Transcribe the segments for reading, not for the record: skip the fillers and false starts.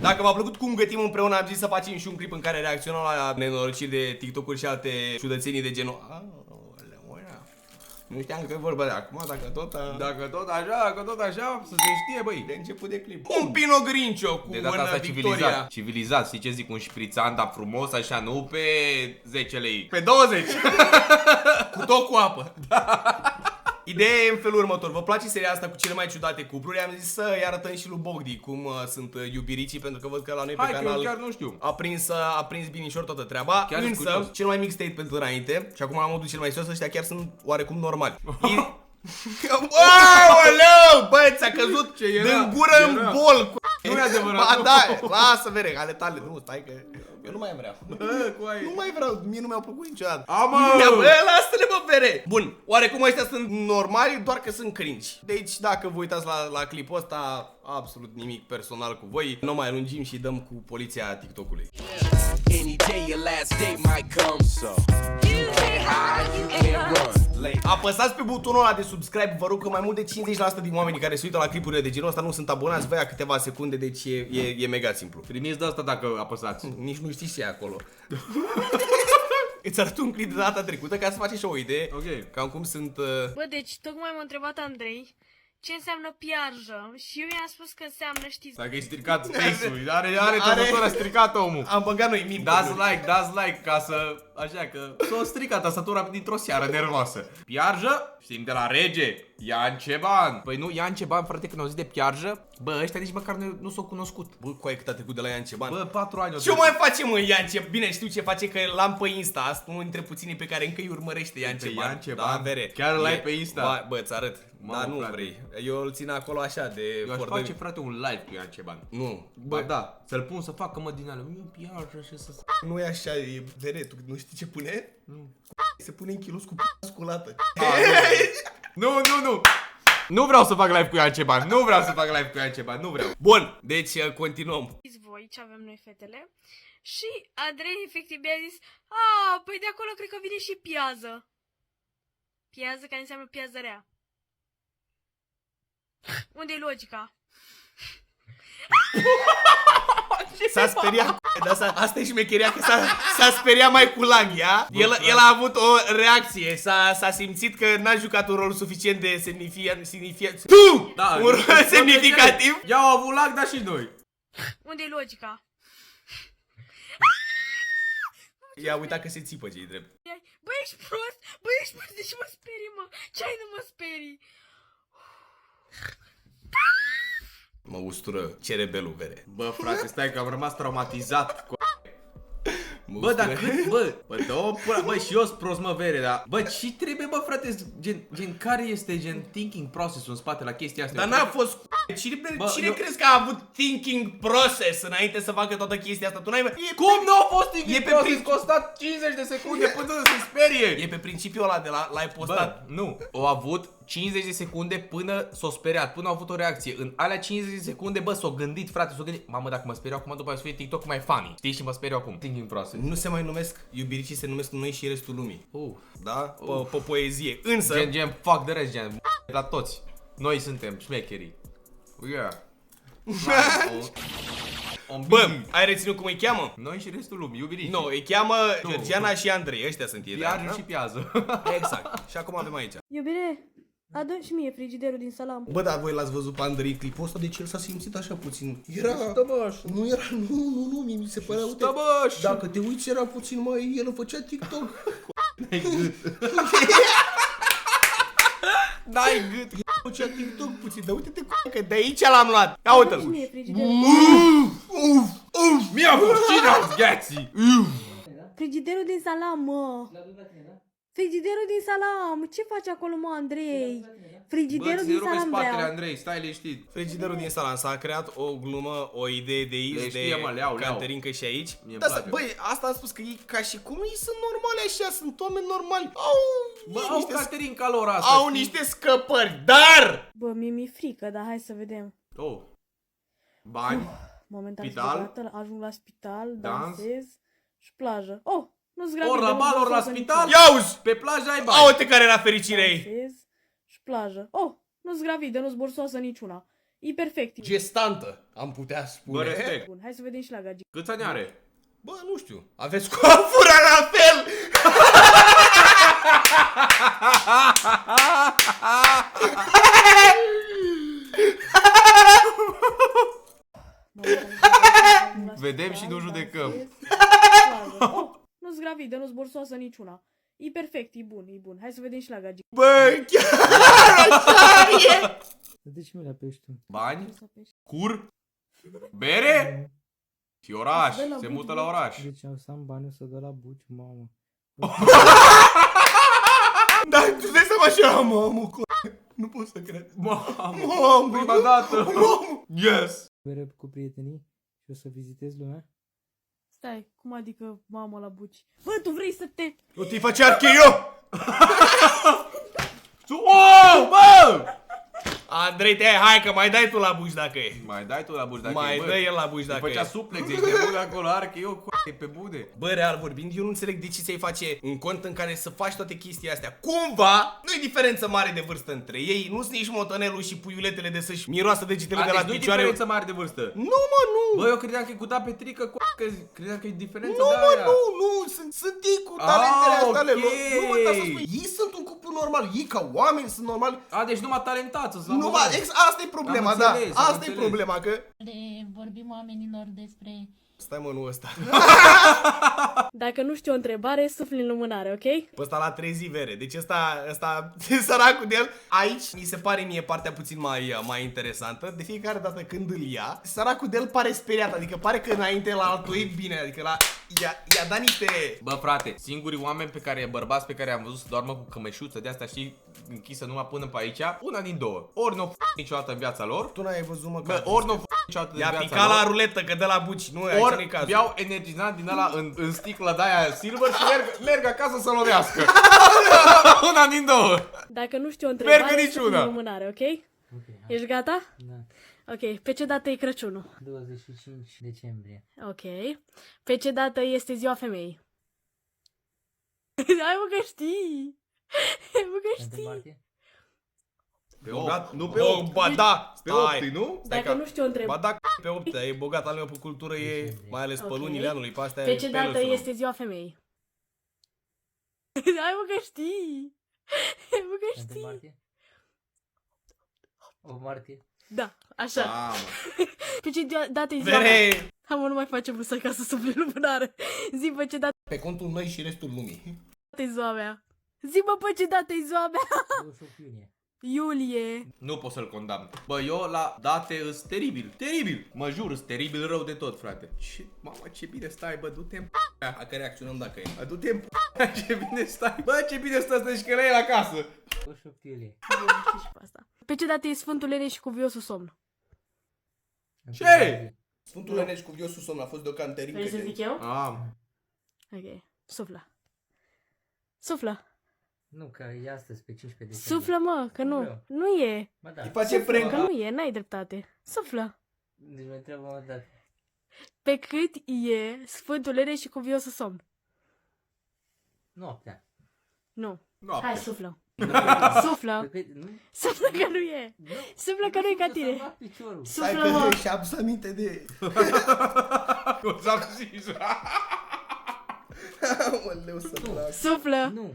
Dacă v-a plăcut cum gătim împreună, am zis să facem și un clip în care reacționăm la nenorociri de TikTok-uri și alte ciudățenii de genul. Nu știam că e vorba de acum, dacă tot așa, să se știe, băi. De început de clip. Un Pinot Grincio cu de data asta Victoria. civilizat, știi ce zic? Un șprițan, dar frumos, așa, nu pe 10 lei. Pe 20. Cu tot cu apă. Ideea e în felul următor. Vă place seria asta cu cele mai ciudate cupluri? Am zis să-i arătăm și lui Bogdi cum sunt iubiricii, pentru că văd că la noi pe canal chiar nu știu. a prins binișor toată treaba. Chiar însă, cel mai mic state pentru înainte, și acum la modul cel mai sus, ăștia chiar sunt oarecum normali. Aoleu, bă, ți-a căzut din gură în bol. Nu e adevărat. Ba da, lasă vere, ale tale, nu, stai că eu nu mai vreau. Nu mai vreau, mie nu mi-au plăcut niciodată. Bă, lasă-le, bă, vere. Bun, oarecum ăștia sunt normali, doar că sunt cringe. Deci dacă vă uitați la clipul ăsta, absolut nimic personal cu voi. Nu mai lungim și dăm cu poliția TikTok-ului. Apăsați pe butonul ăla de subscribe, vă rog, că mai mult de 50% din oamenii care se uită la clipurile de genul ăsta nu sunt abonați, vă ia câteva secunde, deci e mega simplu. Primiți de asta dacă apăsați. Nici nu știi ce e acolo. Îți arăt un clip de data trecută ca să faci și o idee. Ok. Cam cum sunt... Bă, deci tocmai m-a întrebat Andrei ce înseamnă piarjă și eu i-am spus că înseamnă, știți... Dacă e stricat space-ul, are tastatura stricat omul. Am băgat noi mim. Dați like ca să... Așa că s-o stricat tastatura dintr-o seară nervoasă. Piarjă, știm de la rege, Ian Ceban. Păi nu, Ian Ceban, frate, când au zis de piarjă, bă, ăștia nici măcar nu s-au cunoscut. Bă, coaie cât a trecut de la Ian Ceban. Bă, 4 ani. Ce mai face, mă, Ian Ceban? Bine, știu ce face, că l-am pe Insta. Asta unul dintre puținii pe care încă îi urmărește Ian Ceban. Ian Ceban? Da, vere. Chiar l-ai pe Insta? Bă, ți arăt. Dar nu frate. vrei. Eu îl țin acolo așa de... Eu aș face, frate, un live cu Ian Ceban. Nu. Bă, da, să-l pun să facă, mă, din alea. Piarjă și să... Nu e așa, e vere. Tu nu știi ce pune? Nu. Se pune în kilos cu sculată. Nu. Nu vreau să fac live cu Ian Ceban. Nu vreau să fac live cu Ian Ceban. Nu vreau. Bun, deci continuăm. Știți voi ce avem noi fetele? Și Andrei efectiv mi-a zis păi de acolo cred că vine și piază. Piază care înseamnă piază rea. Unde-i logica? S-a speriat, dar asta e șmecheria, că s-a speriat mai cu Laghia. El a avut o reacție, s-a simțit că n-a jucat un rol suficient de semnificativ. Ia au avut lag, dar și noi. Unde-i logica? Ia uita că se țipă, ce-i drept. Băi, ești prost? Băi, ești prost, de ce mă sperii, mă? Ce ai, nu mă sperii? Mă ustură cerebelul, vere. Bă, frate, stai că am rămas traumatizat. Bă, dar cât, bă, bă, și eu sunt prost, mă, vere, dar... Bă, ce trebuie, bă, frate, gen care este, gen, thinking process-ul în spate la chestia asta? Dar n-a fost Cine crezi că a avut thinking process înainte să facă toată chestia asta? Tu n-ai... Cum nu a fost thinking pe process? Costa 50 de secunde până să se sperie. E pe principiul ăla de l-ai postat. Bă, nu, au avut 50 de secunde până s-o speriat, până au avut o reacție. În alea 50 de secunde, bă, s-o gândit, frate, s-o gândit. Mamă, dacă mă speriu acum, după aia să fie TikTok mai funny. Știi, și mă speriu acum. Thinking process. Nu se mai numesc iubiricii, se numesc noi și restul lumii. Da? Pe poezie. Însă... Gen, fuck the rest, gen, la toți. Noi suntem șmecherii. Yeah. Bă, ai reținut cum îi cheamă? Noi și restul lumii, iubirici. Nu, îi cheamă Georgiana și Andrei, ăștia sunt ei. Piarjă și piază. Exact. Și acum avem aici. Iubire, adu-mi și mie frigiderul din salam. Bă, dar voi l-ați văzut pe Andrei în clipul ăsta, deci el s-a simțit așa puțin. Era... Stă bă, așa. Nu era, nu, mi se părea, uite. Stă bă, așa. Dacă te uiți era puțin mai, el făcea TikTok. N-ai gât. N-ai gât. Făcea TikTok puțin, dar uite-te că de aici l-am luat. Ia uite-l. Mie frigiderul. Mi-a fost cine ați gheații. Frigiderul din salam, mă. Frigiderul din salam. Ce faci acolo, mă, Andrei? Frigiderul din salam vreau. Andrei, stai liniștit. Frigiderul din salam, s-a creat o glumă, o idee de aici, de Caterinca și aici. Băi, asta am spus că ei ca și cum ei sunt normali așa, sunt oameni normali. Au Caterinca lor asta. Au niște scăpări, dar... Bă, mi-e frică, dar hai să vedem. Bani. Momentan Spital. ajung la spital, Dans. dansez și plajă. Nu-ți gravidă. Ori la bal, ori la spital. Ia uzi! Pe plajă ai bani. Uite care era fericirea ei. Dansez și plajă. Nu-ți gravidă, nu-ți borsoasă niciuna. E perfect. Gestantă, am putea Bă, spune. respect. Bun, hai să vedem și la Gagi. Câți ani are? Bă, nu știu. Aveți coafura la fel! Vedem și nu judecăm. Oh, nu-s gravidă, nu-s borsoasă niciuna. E perfect, e bun, e bun. Hai să vedem și la Gagi. Bă, chiar așa e! De ce mi la pești tu? Bani? Cur? Bere? Și oraș. De la Se Buci, mută bă. la oraș. Deci am să am bani, o să dă la buci, mamă. Dar tu dai seama și eu, mamă, nu pot să cred. Mamă, prima dată. Yes. Bere cu prietenii și o să vizitez lumea. Stai, cum adică mama la buci? Bă, tu vrei să te... Nu te-i face archeiu! Oh, bă! Andrei, hai că mai dai tu la buci dacă e. Mai dai tu la buci dacă Mai e, bă. dă el la buci dacă Făcea e. suplex, ești nebun acolo, are că eu e pe bune. Bă, real vorbind, eu nu înțeleg de ce ți-ai face un cont în care să faci toate chestia astea. Cumva, nu-i diferență mare de vârstă între ei, nu sunt nici motonelul și puiuletele de să-și miroasă degetele de la Nu-i picioare. diferență mare de vârstă. Nu, mă, nu! Bă, eu credeam că e cu da pe trică, că credeam că e diferență Nu, de mă, aia. nu, sunt ei cu talentele astea ale lor. ok. Nu, mă, dar să spui, ei sunt un cuplu normal, ei ca oameni sunt normali. A, deci numai talentați să Nu, asta e problema, Am da, înțeles, am asta e înțeles. problema, că... Vorbim oamenilor despre Stai mă, nu ăsta. Dacă nu știu o întrebare, sufli în lumânare, ok? Pe ăsta la 3 zi vere. Deci ăsta săracul de el. Aici mi se pare mie partea puțin mai interesantă. De fiecare dată când îl ia, săracul de el pare speriat. Adică pare că înainte la altul e bine. Adică i-a dat niște... Bă, frate, singurii oameni bărbați pe care am văzut să doarmă cu cămășuță de asta, știi, închisă numai până pe aici, una din două. Ori nu niciodată în viața lor, Tu n-ai văzut, mă, bă, ori nu niciodată în i-a viața picat lor, la ruletă, că dă la buci. Nu, aici nu-i ori cazul. beau energizant din ăla în sticlă de aia silver și merg acasă să lovească. Una din două. Dacă nu știu o întrebare, Merg niciuna. sufli în lumânare, ok? Ok, hai. Ești gata? Da. Ok, pe ce dată e Crăciunul? 25 decembrie. Ok. Pe ce dată este ziua femeii? Hai mă că știi! Hai mă că 1 știi! martie? Pe Bogat? 8, nu pe Oh, 8. ba da, Pe stai. 8, nu? Stai Dacă că- nu știu o Ba întrebare. da, pe 8, e bogat al meu pe cultură, e mai ales pe Ok. lunile anului, pe astea Pe e ce pe dată lăsul. este ziua femeii? Hai mă că știi! Hai mă că 1 știi! martie? 8 martie? Da, așa. Mamă. Pe ce dată e ziua mea? Vere! Hai mă, nu mai facem brusă ca să sufli în lumânare. Zi pe ce dată Pe contul noi și restul lumii. e ziua mea. Zi mă pe ce dată e ziua mea. 28 iunie. Iulie. Nu pot să-l condamn. Bă, eu la date îs teribil. Teribil. Mă jur, îs teribil rău de tot, frate. Și, mamă, ce bine stai, bă, du-te în Dacă reacționăm dacă e. Du-te în ce bine stai. Bă, ce bine stai să-și că la el acasă. 28 iulie. Bun, știi și pe asta. Pe ce dată e Sfântul Leneș și Cuviosul Somn? Ce? Sfântul Leneș cu viosul somn a fost de o canterincă. Vrei să zic eu? Am. Ok. Suflă. Suflă. Nu, că e astăzi, pe 15 decembrie. Suflă, mă, că nu. Vreau. Nu e. Mă, da. Îi face Suflă, prank. că nu e, n-ai dreptate. Suflă. Deci mă întreabă, mă, da. Pe cât e Sfântul Leneș și Cuviosul Somn? Noaptea. Nu. Noapte. Hai, suflă. Pe Suflă. cât, nu? Suflă că nu e. Nu. Suflă că nu e ca Să-mi tine. bag piciorul. Stai Suflă, mă. că și-a adus aminte de... O să am zis. Aoleu, să las. Suflă. Nu.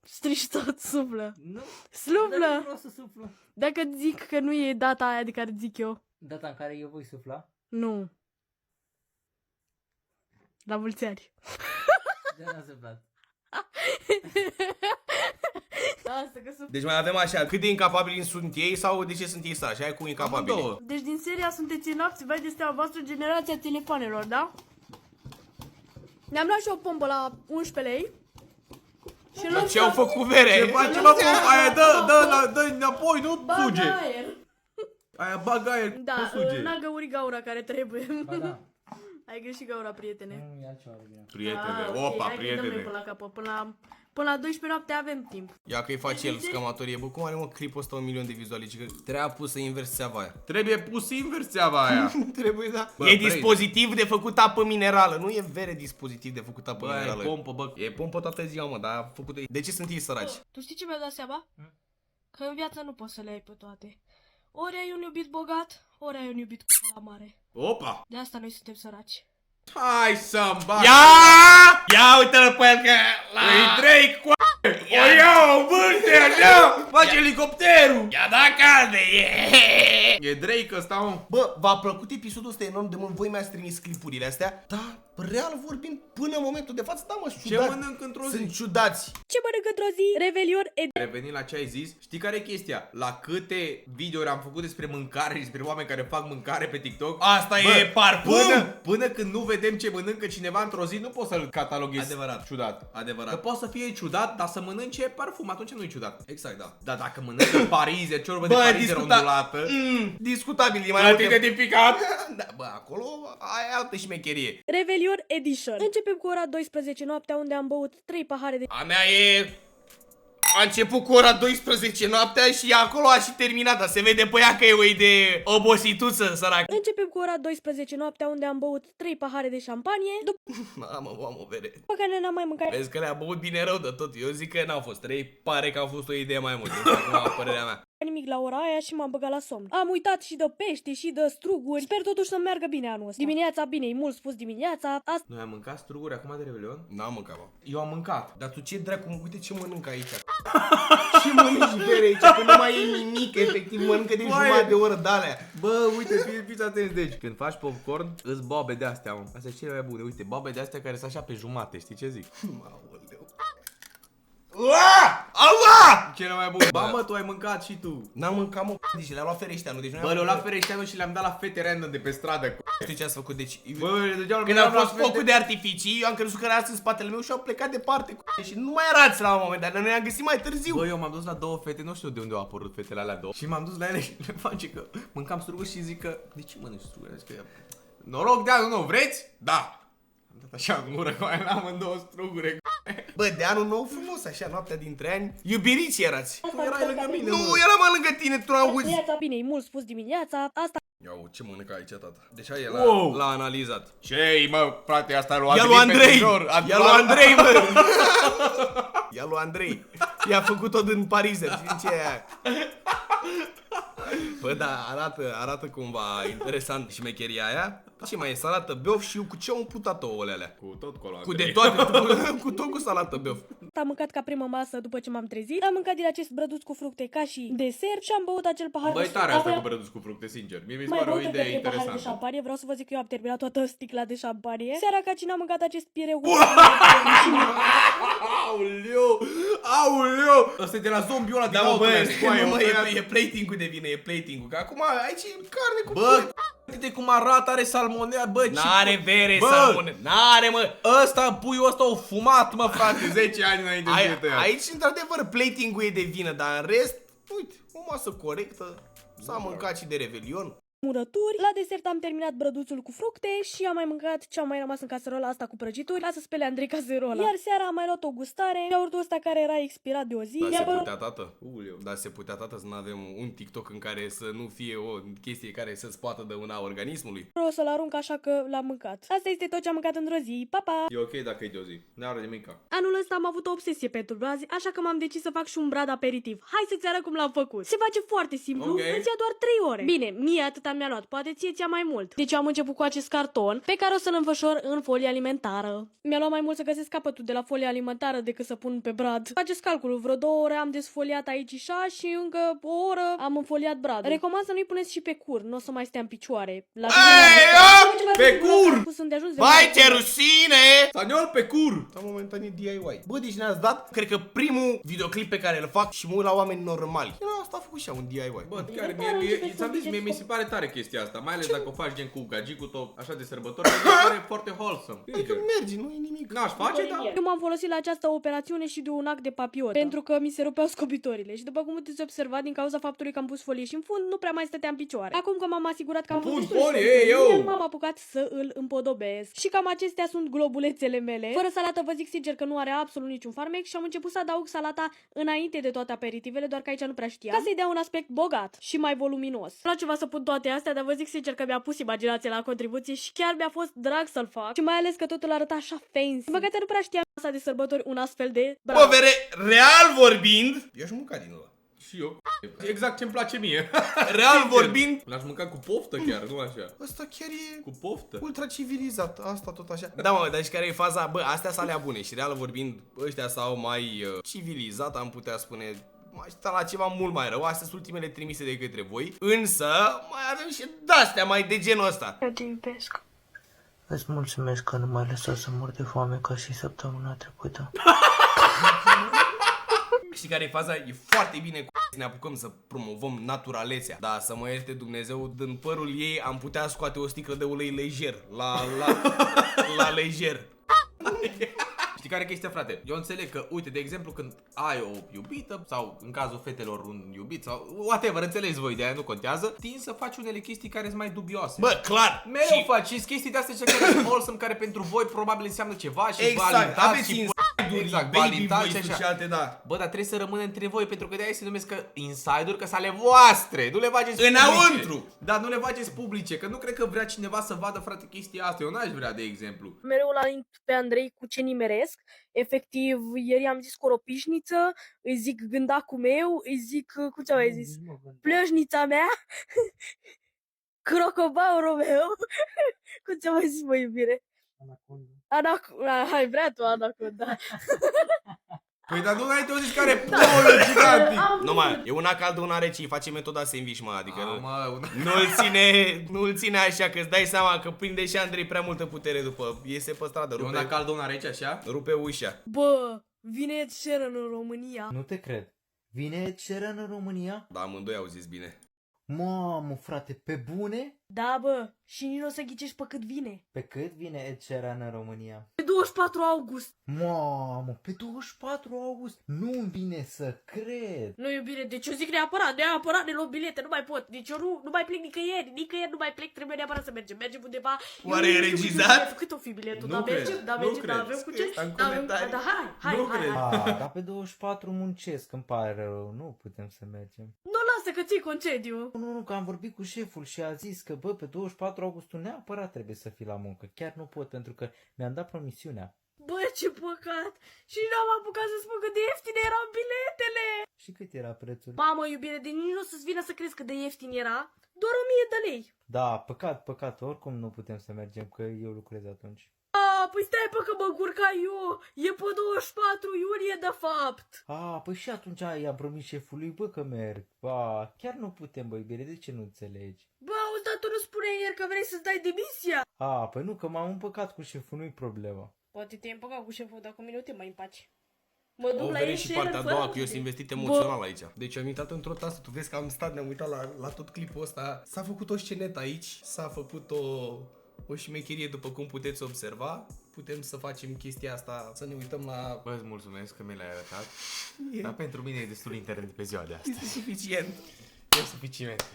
Strici tot, suflă. Nu. Dar Suflă. nu vreau să suflu. Dacă zic că nu e data aia de care zic eu. Data în care eu voi sufla, Nu. La mulți ani. de-aia n-am suflat. Asta că suflă. Deci mai avem așa, cât de incapabili sunt ei sau de ce sunt ei săraci? Hai cu incapabili. Amândouă. Deci din seria Sunteți înapți, vai de steaua voastră, generația telefonelor, da? Ne-am luat și o pompă la 11 lei. Și Dar ce au făcut vere? Ce face, mă, pompa aia? Dă înapoi, nu suge. aer. Aia bag aer, Da, nu suge. n-a găurit gaura care trebuie. Ba da. Ai greșit gaura, prietene. Nu, e altceva de bine. Prietene, ok, opa, hai că dăm noi prietene. până la capăt. Până la 12 noapte avem timp. Ia că-i face el scămatorie. Bă, cum are mă clipul ăsta 1 milion de vizualizări? Că trebuia pus să invers țeava aia. Trebuie pus invers țeava aia. Trebuie, da. Bă, E vrei, dispozitiv de făcut apă minerală. Nu e vere dispozitiv de făcut apă Bă, e minerală. pompă, bă. E pompă toată ziua, mă, dar a făcut. De ce sunt ei săraci? Tu știi ce mi-a dat seama? Că în viață nu poți să le ai pe toate. Ori ai un iubit bogat, ori ai un iubit cu la mare. Opa! De asta noi suntem săraci. Hai să-mi bag! Ia uite-l pe el că... Îi Drake, cu o iau, vârte, așa! Face elicopterul! Ia da calde, E Drake ăsta, mă. Bă, v-a plăcut episodul ăsta enorm de mult? Voi mi-ați trimis clipurile astea? Da, real vorbind, până în momentul de față, da mă, Ce ciudați. mănânc într-o zi? Sunt ciudați. Ce mănâncă într-o zi? Revelion Revenind la ce ai zis, știi care e chestia? La câte videouri am făcut despre mâncare și despre oameni care fac mâncare pe TikTok? Asta e parfum! Până când nu vedem ce mănâncă cineva într-o zi, nu poți să-l cataloghezi Adevărat. ciudat. Adevărat. Că poate să fie ciudat, dar să mănânce parfum, atunci nu e ciudat. Exact, da. Dar dacă mănâncă parize, ciorbă de parize rondulată, discutabil, e mai plătit multe... identificat. Da, bă, acolo ai altă șmecherie. Revelion Edition. Începem cu ora 12 noaptea, unde am băut 3 pahare de... A mea e... A început cu ora 12 noaptea și acolo a și terminat, dar se vede pe ea că e o de obosituță, sărac. Începem cu ora 12 noaptea, unde am băut 3 pahare de șampanie, după Mamă, am o bere. care n-am mai mâncat Vezi că le-a băut bine rău de tot. Eu zic că n-au fost 3, pare că au fost o idee mai mult. Acum, părerea mea. nimic la ora aia și m-am băgat la somn. Am uitat și de pește și de struguri. Sper totuși să meargă bine anul ăsta. Dimineața, bine, e mult spus dimineața. Asta... Noi am mâncat struguri acum de Revelion? N-am mâncat, mă. Eu am mâncat. Dar tu ce dracu, uite ce mănâncă aici. Ce mănânci bere aici, că nu mai e nimic, efectiv mănâncă de jumătate de oră de-alea. Bă, uite, fiți atenți, deci când faci popcorn, îți boabe de astea, mă. Astea sunt cele mai bune, uite, boabe de astea care sunt așa pe jumate, știi ce zic? Aoleu. Allah! Cele mai bune. Ba, mă, tu ai mâncat și tu. N-am mâncat, mă, deci le-a luat Fereșteanu, deci Bă, le-au luat Fereșteanu și le-am dat la fete random de pe stradă. Știi ce ați făcut, deci... Bă, când a fost focul de artificii, eu am crezut că erați în spatele meu și au plecat departe și nu mai erați la un moment dat, dar noi am găsit mai târziu. Bă, eu m-am dus la două fete, nu știu de unde au apărut fetele alea două. Și m-am dus la ele și le face că mâncam struguri și zic că de ce mănânci struguri? Zic că noroc de anul nou, vreți? Da. Am dat așa în gură cu aia amândouă struguri. Bă, de anul nou frumos, așa, noaptea dintre ani. Iubiriți erați. Tu erai lângă mine, Nu, mă. eram lângă tine, tu n-auzi. Dimineața, bine, e mult spus dimineața. Asta... Iau, ce mănâncă aici, tata? Deci el Wow. l-a analizat. Ce-i, mă, frate, asta lui Ia lui Andrei! Ia lui Andrei, mă! Andrei! Ia lui Andrei! I-a făcut-o din parizer, știi ce e aia? Bă, da, arată cumva interesant șmecheria aia. Ce mai e? Salată beof și cu ce au umplut ouăle alea? Cu tot colo, Cu de toate, cu tot cu salată beof. Am mâncat ca primă masă după ce m-am trezit. Am mâncat din acest brăduț cu fructe ca și desert și am băut acel pahar Băi, de tare asta apoi cu brăduț cu fructe, sincer. Mie mi se mai pare o băut încă idee 3 pahare de interesantă. șampanie. Vreau să vă zic că eu am terminat toată sticla de șampanie. Seara ca cine am mâncat acest pireu. Aoleu! Aoleu! Ăsta e de la zombiul ăla din Da, mă, bă, Outlast, coaie, nu, mă, o e plating-ul de vine, e plating-ul. Că acum aici e carne cu... Bă, uite cum arată, are salmonea, bă, ce... N-are bere, Bă! salmone. N-are, mă. Ăsta, puiul ăsta o fumat, mă, frate, 10 ani înainte de fie tăiat. Aici, într-adevăr, plating-ul e de vină, dar în rest, uite, o masă corectă. S-a mâncat și de Revelion. Murături. La desert am terminat brăduțul cu fructe și am mai mâncat ce am mai rămas în caserola asta cu prăjituri. Lasă spele Andrei caserola. Iar seara am mai luat o gustare. Iaurtul ăsta care era expirat de o zi. Dar Mi-a se părut... putea, tată? Dar se putea, tată, să nu avem un TikTok în care să nu fie o chestie care să-ți poată dăuna organismului? O să-l arunc așa că l-am mâncat. Asta este tot ce am mâncat într-o zi. Pa, pa! E ok dacă e de o zi, n-are nimica. Anul ăsta am avut o obsesie pentru brazi, așa că m-am decis să fac și un brad aperitiv. Hai să-ți arăt cum l-am făcut. Se face foarte simplu, Ok. îți ia doar 3 ore. Bine, mie atâta mi-a luat, poate ție ți-a mai mult. Deci am început cu acest carton, pe care o să-l înfășor în folie alimentară. Mi-a luat mai mult să găsesc capătul de la folie alimentară decât să pun pe brad. Faceți calculul, vreo 2 ore am desfoliat aici și încă o oră am înfoliat bradul. Recomand să nu-i puneți și pe cur, nu o să mai stea în picioare. La Pe cur! Sunt de ajuns de Vai, mult. ce rușine! Staniol pe cur! La momentan e DIY. Bă, deci ne-ați dat, cred că primul videoclip pe care îl fac și mă uit la oameni normali. Eu asta a făcut și un DIY. Bă, chiar, ți-am zis, mie mi se pare tare chestia asta, mai ales dacă o faci gen cu gagicul tău, așa de sărbători, mi se pare foarte wholesome. Adică merge, nu e nimic. N-aș face, dar... Eu m-am folosit la această operațiune și de un act de papiotă, pentru că mi se rupeau scobitorile și după cum puteți observa, din cauza faptului că am pus folie și în fund, nu prea mai stătea în picioare. Acum că m-am asigurat că am Pun pus destul de folie, folie, eu! m-am apucat să îl împodobesc. Și cam acestea sunt globulețele mele. Fără salată vă zic sincer că nu are absolut niciun farmec și am început să adaug salata înainte de toate aperitivele, doar că aici nu prea știam, ca să-i dea un aspect bogat și mai voluminos. Îmi place ceva să pun toate astea, dar vă zic sincer că mi-a pus imaginația la contribuție și chiar mi-a fost drag să-l fac. Și mai ales că totul arăta așa fancy. Băgate nu prea știam asta de sărbători un astfel de Bă, vere, real vorbind, eu aș mânca din ăla. Și eu. Exact ce-mi place mie. Real vorbind, L-aș mânca cu poftă chiar, nu așa. ăsta chiar e Cu poftă. ultra civilizat, asta tot așa. Da, mă, dar și care e faza? Bă, astea sunt alea bune și real vorbind, ăștia s-au mai civilizat, am putea spune. M-aș sta la ceva mult mai rău, astea sunt ultimele trimise de către voi. Însă, mai avem și de-astea mai de genul ăsta. Eu te iubesc. Îți mulțumesc că nu m-ai lăsat să mor de foame ca și săptămâna trecută. Știi care e faza? E foarte bine să ne apucăm să promovăm naturalețea. Da, să mă ierte Dumnezeu, din părul ei am putea scoate o sticlă de ulei lejer. La lejer. Știi care e chestia, frate? Eu înțeleg că, uite, de exemplu, când ai o iubită sau în cazul fetelor un iubit sau whatever, înțelegeți voi, de aia nu contează, tin să faci unele chestii care sunt mai dubioase. Bă, clar! Mereu faci și chestii de astea care sunt wholesome, care pentru voi probabil înseamnă ceva și vă Exact, alintați aveți și exact, vă baby alintați voice și așa. alte, da. Bă, dar trebuie să rămână între voi, pentru că de-aia se numesc că inside-uri, că sunt ale voastre. Nu le faceți Înăuntru. publice. Da, nu le faceți publice, că nu cred că vrea cineva să vadă, frate, chestia asta. Eu n-aș vrea, de exemplu. Mereu la pe Andrei cu ce nimeresc. Efectiv, ieri am zis coropișniță, îi zic gândacul meu, îi zic, cum ți-am mai zis, plășnița mea, crocobaurul meu, cum ți-am mai zis, mă, iubire? Anaconda. Hai, vrea tu anaconda. Păi, dar nu ai te zis care polul gigantic. Nu mai, e una caldă, una rece, îi face metoda sandwich, mă, adică Mă, nu-l ține așa, că îți dai seama că prinde și Andrei prea multă putere după, iese pe stradă, e una caldă, una rece, așa? rupe ușa. Bă, vine Ed Sheeran în România. Nu te cred. Vine Ed Sheeran în România? Da, amândoi au zis bine. Mamă, frate, pe bune? Da, bă, și nici nu o să ghicești pe cât vine. Pe cât vine Ed Sheeran în România? Pe 24 august. Mamă, pe 24 august? Nu-mi vine să cred. Nu, iubire, deci eu zic neapărat, ne luăm bilete, nu mai pot. Deci eu nu mai plec nicăieri nu mai plec, trebuie neapărat să mergem. Mergem undeva. Oare e regizat? Cât o fi biletul? Nu Da, cred, mergem, da, nu mergem, cred. da, avem cu ce? Scrie în Da, avem, comentarii. da, hai. Nu cred. Dar pe 24 muncesc, îmi pare rău, nu putem să mergem. Nu, lasă că ții concediu. Nu, că am vorbit cu șeful și a zis că, bă, pe 24 august tu neapărat trebuie să fii la muncă. Chiar nu pot, pentru că mi-am dat promisiunea. Bă, ce păcat. Și n-am apucat să spun cât de ieftine erau biletele. Și cât era prețul? Mamă, iubire, de nici nu o să-ți vină să crezi cât de ieftin era. Doar 1000 de lei. Da, păcat, oricum nu putem să mergem, că eu lucrez atunci. Păi stai pe că mă încurca eu. E pe 24 iulie, de fapt. Păi și atunci i-am promis șefului, bă, că merg. Chiar nu putem, bă, iubire, de ce nu înțelegi? Bă, auzi, dar tu nu spuneai ieri că vrei să-ți dai demisia? Păi nu, că m-am împăcat cu șeful, nu-i problema. Poate te-ai împăcat cu șeful, dar cu mine nu te mai împaci. Mă duc O la veni Ed și Sheeran partea a fără doua, că eu aude. sunt investit emoțional aici. Deci am intrat într-o tasă, tu vezi că am stat, ne-am uitat la tot clipul ăsta. S-a făcut o scenetă aici, s-a făcut o șmecherie după cum puteți observa. Putem să facem chestia asta, să ne uităm la... Bă, îți mulțumesc că mi l-ai arătat. E, Dar pentru mine e destul internet pe ziua de astăzi. este suficient. E suficient.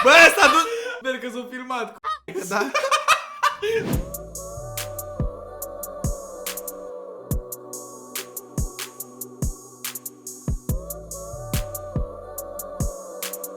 Bă, ăsta dus... Sper că s-a filmat. Da?